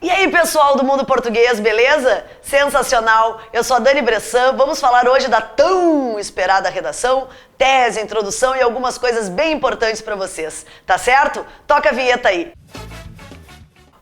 E aí, pessoal do Mundo Português, beleza? Sensacional! Eu sou a Dani Bressan, vamos falar hoje da tão esperada redação, tese, introdução e algumas coisas bem importantes para vocês, tá certo? Toca a vinheta aí!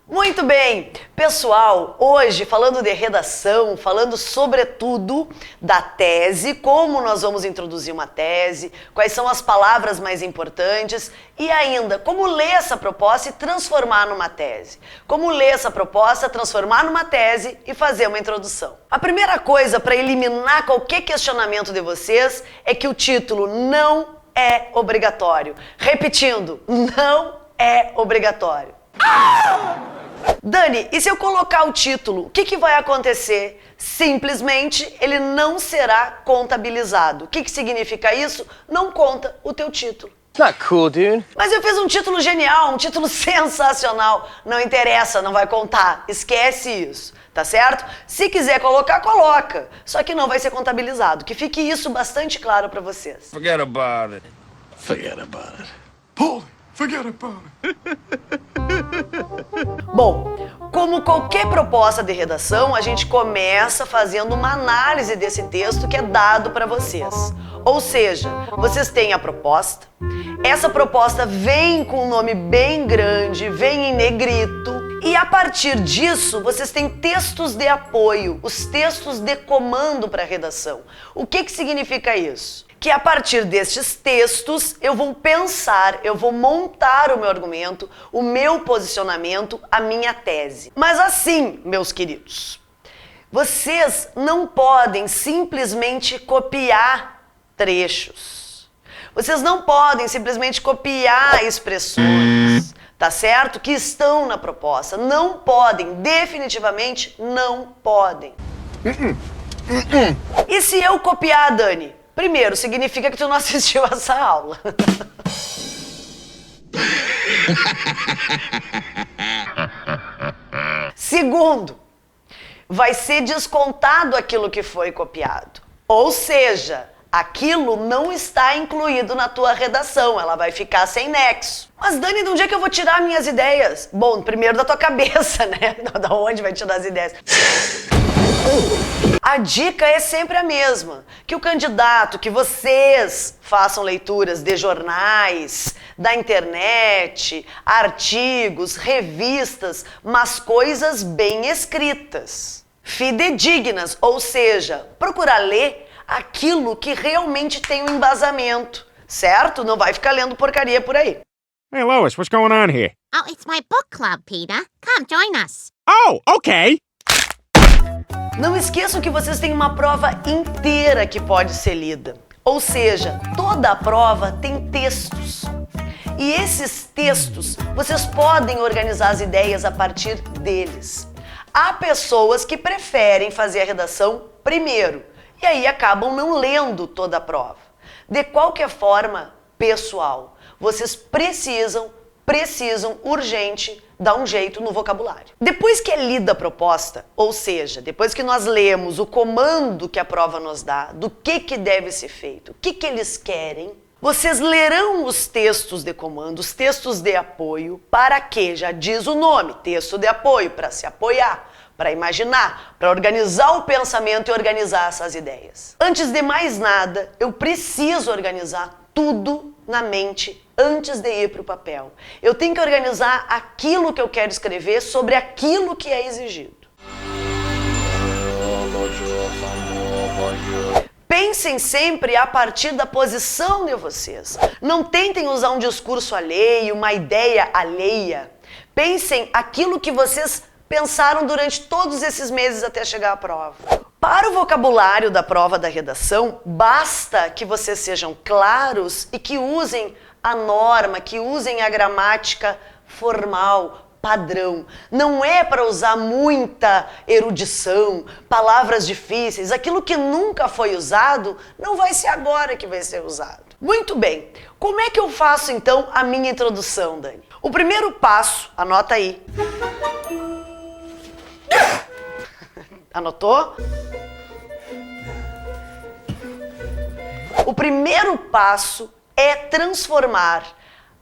Muito bem, pessoal, hoje falando de redação, falando sobretudo da tese, como nós vamos introduzir uma tese, quais são as palavras mais importantes e ainda como ler essa proposta e transformar numa tese. Como ler essa proposta, transformar numa tese e fazer uma introdução. A primeira coisa para eliminar qualquer questionamento de vocês é que o título não é obrigatório. Repetindo, não é obrigatório. Dani, e se eu colocar o título, o que vai acontecer? Simplesmente ele não será contabilizado. O que significa isso? Não conta o teu título. Not cool, dude. Mas eu fiz um título genial, um título sensacional. Não interessa, não vai contar. Esquece isso, tá certo? Se quiser colocar, coloca. Só que não vai ser contabilizado. Que fique isso bastante claro para vocês. Forget about it. Forget about it. Paulie, forget about it. Bom, como qualquer proposta de redação, a gente começa fazendo uma análise desse texto que é dado para vocês. Ou seja, vocês têm a proposta, essa proposta vem com um nome bem grande, vem em negrito, e a partir disso vocês têm textos de apoio, os textos de comando para a redação. O que significa isso? Que a partir destes textos eu vou pensar, eu vou montar o meu argumento, o meu posicionamento, a minha tese. Mas assim, meus queridos, vocês não podem simplesmente copiar trechos. Vocês não podem simplesmente copiar expressões, tá certo? Que estão na proposta. Não podem, definitivamente não podem. E se eu copiar, Dani? Primeiro, significa que tu não assistiu essa aula. Segundo, vai ser descontado aquilo que foi copiado. Ou seja, aquilo não está incluído na tua redação, ela vai ficar sem nexo. Mas Dani, de onde é que eu vou tirar minhas ideias? Bom, primeiro da tua cabeça, né? Da onde vai tirar as ideias? A dica é sempre a mesma, que o candidato, que vocês façam leituras de jornais, da internet, artigos, revistas, mas coisas bem escritas, fidedignas, ou seja, procurar ler aquilo que realmente tem um embasamento, certo? Não vai ficar lendo porcaria por aí. Hey, Lois, what's going on here? Oh, it's my book club, Peter. Come join us. Oh, okay. Não esqueçam que vocês têm uma prova inteira que pode ser lida. Ou seja, toda a prova tem textos. E esses textos, vocês podem organizar as ideias a partir deles. Há pessoas que preferem fazer a redação primeiro e aí acabam não lendo toda a prova. De qualquer forma, pessoal, vocês precisam urgente dar um jeito no vocabulário. Depois que é lida a proposta, ou seja, depois que nós lemos o comando que a prova nos dá, do que deve ser feito, o que eles querem, vocês lerão os textos de comando, os textos de apoio, para que, já diz o nome, texto de apoio, para se apoiar, para imaginar, para organizar o pensamento e organizar essas ideias. Antes de mais nada, eu preciso organizar tudo na mente antes de ir para o papel. Eu tenho que organizar aquilo que eu quero escrever sobre aquilo que é exigido. Pensem sempre a partir da posição de vocês. Não tentem usar um discurso alheio, uma ideia alheia. Pensem aquilo que vocês pensaram durante todos esses meses até chegar à prova. Para o vocabulário da prova da redação, basta que vocês sejam claros e que usem a norma, que usem a gramática formal, padrão. Não é para usar muita erudição, palavras difíceis. Aquilo que nunca foi usado, não vai ser agora que vai ser usado. Muito bem. Como é que eu faço, então, a minha introdução, Dani? O primeiro passo, anota aí. Anotou? O primeiro passo é transformar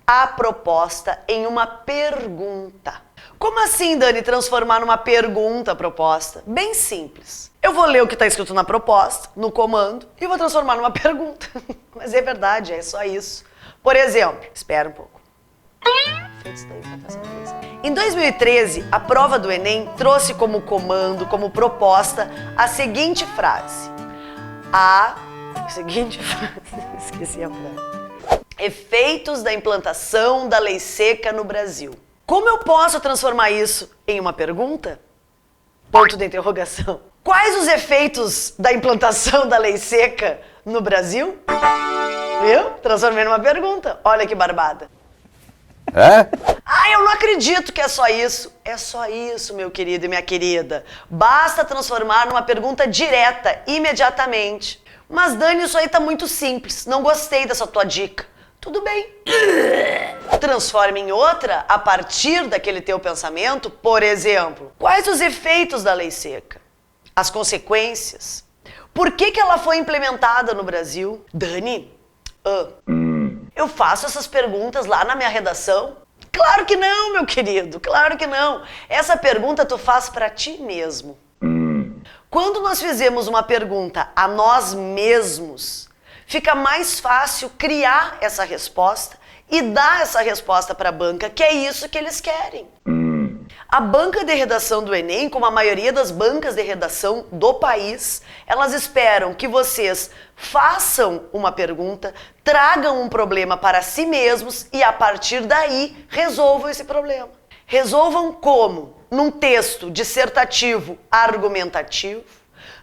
a proposta em uma pergunta. Como assim, Dani, transformar numa pergunta a proposta? Bem simples. Eu vou ler o que está escrito na proposta, no comando, e vou transformar numa pergunta. Mas é verdade, é só isso. Por exemplo, espera um pouco. Em 2013, a prova do Enem trouxe como comando, como proposta, a seguinte frase. Esqueci a frase. Efeitos da implantação da lei seca no Brasil. Como eu posso transformar isso em uma pergunta? Ponto de interrogação. Quais os efeitos da implantação da lei seca no Brasil? Eu transformei numa pergunta. Olha que barbada. Eu não acredito que é só isso. É só isso, meu querido e minha querida. Basta transformar numa pergunta direta, imediatamente. Mas, Dani, isso aí tá muito simples. Não gostei dessa tua dica. Tudo bem. Transforme em outra a partir daquele teu pensamento. Por exemplo, quais os efeitos da lei seca? As consequências? Por que ela foi implementada no Brasil? Dani, eu faço essas perguntas lá na minha redação? Claro que não, meu querido, claro que não. Essa pergunta tu faz para ti mesmo. Quando nós fizemos uma pergunta a nós mesmos, fica mais fácil criar essa resposta e dar essa resposta para a banca, que é isso que eles querem. A banca de redação do Enem, como a maioria das bancas de redação do país, elas esperam que vocês façam uma pergunta, tragam um problema para si mesmos e, a partir daí, resolvam esse problema. Resolvam como? Num texto dissertativo argumentativo,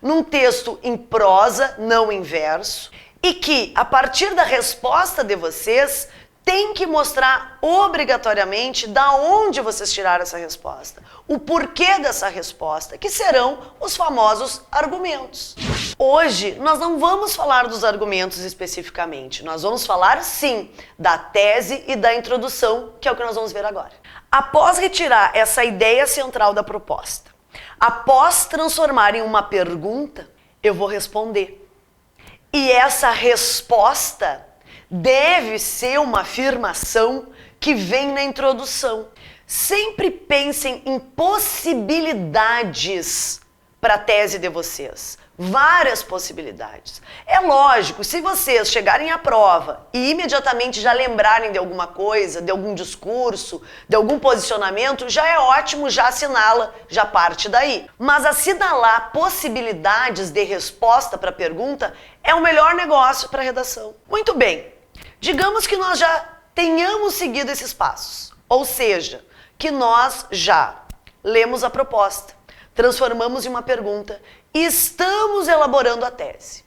num texto em prosa, não em verso, e que, a partir da resposta de vocês, tem que mostrar obrigatoriamente da onde vocês tiraram essa resposta, o porquê dessa resposta, que serão os famosos argumentos. Hoje, nós não vamos falar dos argumentos especificamente, nós vamos falar, sim, da tese e da introdução, que é o que nós vamos ver agora. Após retirar essa ideia central da proposta, após transformar em uma pergunta, eu vou responder. E essa resposta deve ser uma afirmação que vem na introdução. Sempre pensem em possibilidades para a tese de vocês. Várias possibilidades. É lógico, se vocês chegarem à prova e imediatamente já lembrarem de alguma coisa, de algum discurso, de algum posicionamento, já é ótimo, já assinala, já parte daí. Mas assinalar possibilidades de resposta para a pergunta é o melhor negócio para a redação. Muito bem. Digamos que nós já tenhamos seguido esses passos, ou seja, que nós já lemos a proposta, transformamos em uma pergunta e estamos elaborando a tese.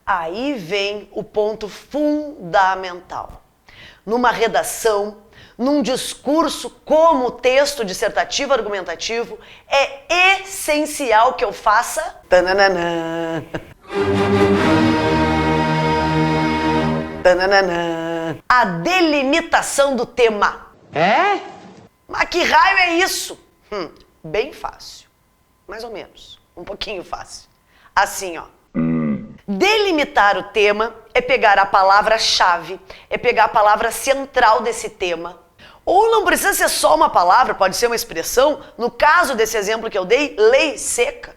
Aí vem o ponto fundamental. Numa redação, num discurso como texto dissertativo argumentativo, é essencial que eu faça tananana. A delimitação do tema. Mas que raio é isso? Bem fácil. Mais ou menos. Um pouquinho fácil. Assim, ó. Delimitar o tema é pegar a palavra-chave, é pegar a palavra central desse tema. Ou não precisa ser só uma palavra, pode ser uma expressão. No caso desse exemplo que eu dei, lei seca.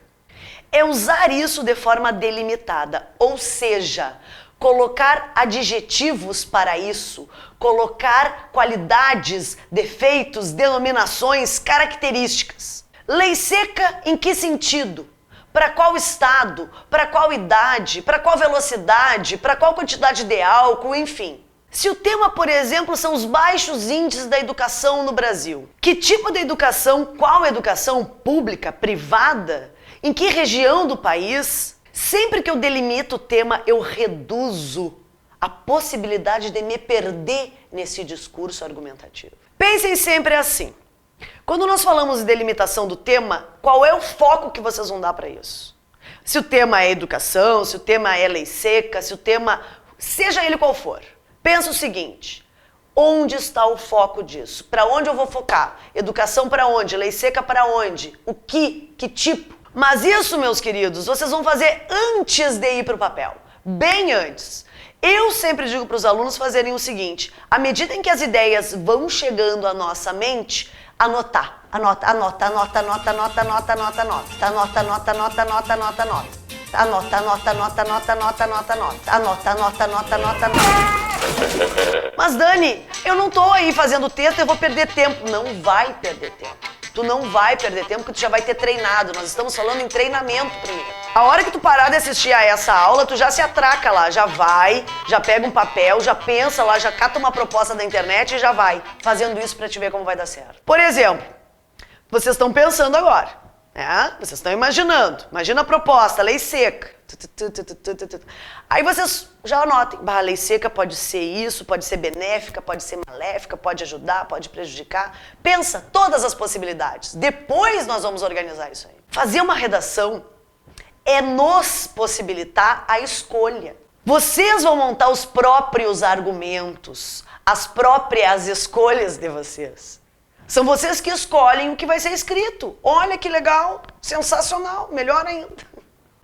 É usar isso de forma delimitada. Ou seja, colocar adjetivos para isso, colocar qualidades, defeitos, denominações, características. Lei seca em que sentido? Para qual estado? Para qual idade? Para qual velocidade? Para qual quantidade de álcool? Enfim. Se o tema, por exemplo, são os baixos índices da educação no Brasil, que tipo de educação? Qual educação? Pública? Privada? Em que região do país? Sempre que eu delimito o tema, eu reduzo a possibilidade de me perder nesse discurso argumentativo. Pensem sempre assim. Quando nós falamos de delimitação do tema, qual é o foco que vocês vão dar para isso? Se o tema é educação, se o tema é lei seca, se o tema, seja ele qual for. Pensa o seguinte, onde está o foco disso? Para onde eu vou focar? Educação para onde? Lei seca para onde? O que? Que tipo? Mas isso, meus queridos, vocês vão fazer antes de ir para o papel. Bem antes. Eu sempre digo para os alunos fazerem o seguinte, à medida em que as ideias vão chegando à nossa mente, anotar. Anota. Mas Dani, eu não tô aí fazendo texto, eu vou perder tempo. Não vai perder tempo. Tu não vai perder tempo porque tu já vai ter treinado. Nós estamos falando em treinamento primeiro. A hora que tu parar de assistir a essa aula, tu já se atraca lá, já vai, já pega um papel, já pensa lá, já cata uma proposta da internet e já vai fazendo isso pra te ver como vai dar certo. Por exemplo, vocês estão pensando agora, né? Vocês estão imaginando. Imagina a proposta, lei seca. Aí vocês já anotem. A lei seca pode ser isso, pode ser benéfica, pode ser maléfica, pode ajudar, pode prejudicar. Pensa todas as possibilidades. Depois nós vamos organizar isso aí. Fazer uma redação é nos possibilitar a escolha. Vocês vão montar os próprios argumentos, as próprias escolhas de vocês. São vocês que escolhem o que vai ser escrito. Olha que legal, sensacional, melhor ainda.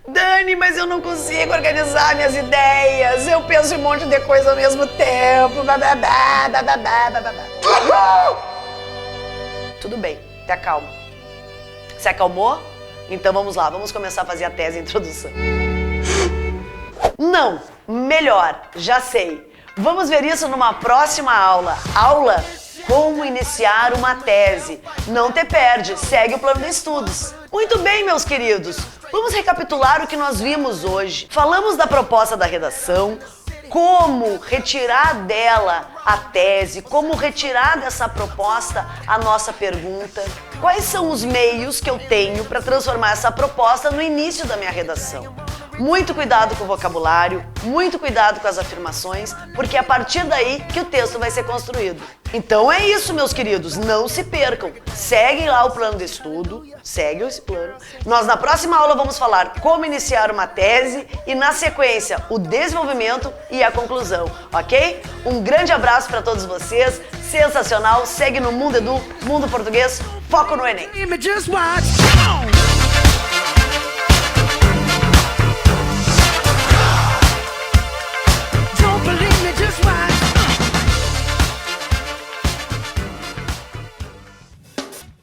Dani, mas eu não consigo organizar minhas ideias. Eu penso em um monte de coisa ao mesmo tempo. Tudo bem, te acalma. Se acalmou? Então vamos lá, vamos começar a fazer a tese de introdução. Não, melhor, já sei. Vamos ver isso numa próxima aula. Aula Como Iniciar uma Tese. Não te perde, segue o plano de estudos. Muito bem, meus queridos. Vamos recapitular o que nós vimos hoje. Falamos da proposta da redação, como retirar dela a tese, como retirar dessa proposta a nossa pergunta. Quais são os meios que eu tenho para transformar essa proposta no início da minha redação? Muito cuidado com o vocabulário, muito cuidado com as afirmações, porque é a partir daí que o texto vai ser construído. Então é isso, meus queridos, não se percam. Seguem lá o plano de estudo, segue esse plano. Nós na próxima aula vamos falar como iniciar uma tese e na sequência o desenvolvimento e a conclusão, ok? Um grande abraço para todos vocês, sensacional, segue no Mundo Edu, Mundo Português, foco no Enem. Just watch.